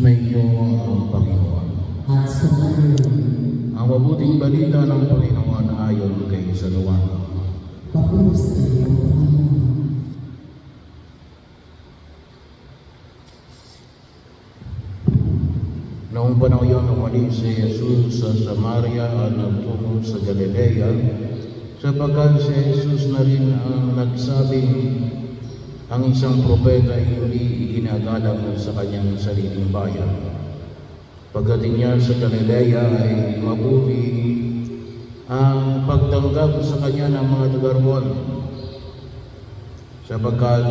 Sumainyo ang Panginoon. At sumayon. Ang mabuting balita ng Panginoon ayon kay San Juan. Papuri sa iyo, Panginoon. Noong panahon yun, umalis si Jesus sa Samaria at nagtungo sa Galilea, sapagkat si Jesus na rin ang nagsabing ang isang propeta ay hindi iginagalang sa kanyang sariling bayan. Pagdating niya sa Galilea ay mabuti ang pagtanggap sa kanya ng mga taga-roon, sapagkat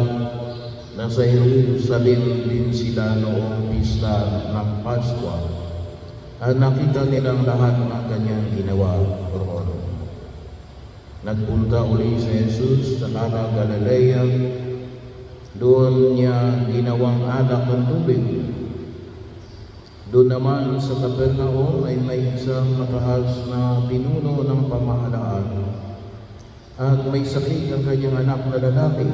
nasa Jerusalem din sila noong pista ng Paskwa at nakita nilang lahat ng kanyang ginawa roon. Nagpunta uli si Jesus sa Cana Galilea. Doon niya ginawang alak ng tubig. Doon naman sa Capernaum ay may isang mataas na pinuno ng pamahalaan at may sakit ang kanyang anak na lalaki.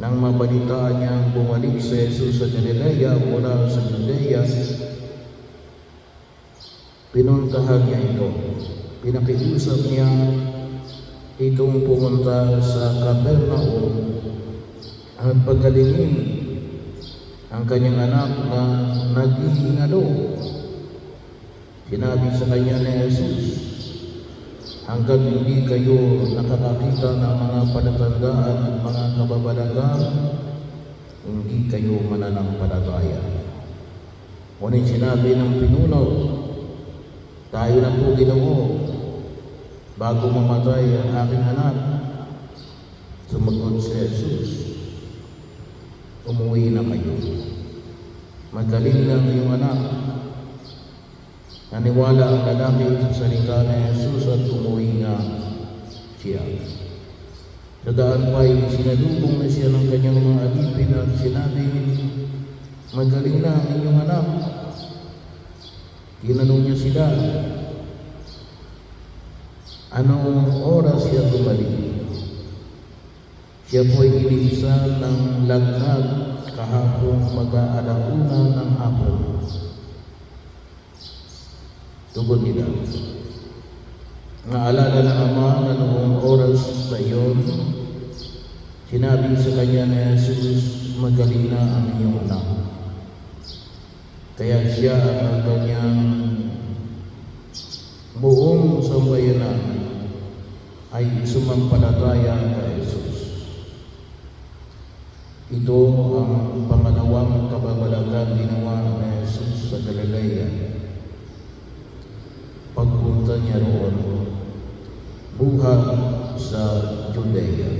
Nang mabalitaan niyang bumalik si Jesus sa Galilea mula sa Judea, pinuntahan niya ito. Pinakiusap niya itong pumunta sa Capernaum at pagkalingin ang kanyang anak na naghihingalo. Sinabi sa kanya ni Jesus, hanggat hindi kayo nakakakita ng mga palatandaan at mga kababalagan, hindi kayo mananampalataya. Ngunit sinabi ng pinuno, tayo na po Ginoo, bago mamatay ang aking anak. Sumagot si Jesus, umuwi na kayo. Magaling lang iyong anak. Naniwala ang lalaki sa salita ni Jesus at umuwi nga siya. Sa daan pa'y sinalubong na siya ng kanyang mga alipin at sinabi, magaling na ang inyong anak. Tinanong niya sila, anong oras siya bumalik? Siya po'y iniisa ng lagnat kahapon mag-aalauna ng hapon. Tugon nila, naalala ng ama na noong oras na iyon, sinabi sa kanya ni Jesus, magaling na ang inyong anak. Kaya siya at ang kanyang buong sambayanan ay sumampalataya kay Jesus. Ito ang pangalawang kababalagan ginawa ni Jesus sa Galilea. Pagpunta niya roon, buhat sa Judea.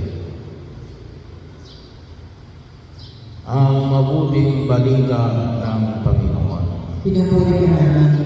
Ang mabuting balita ng Panginoon. Pinapuri ka namin,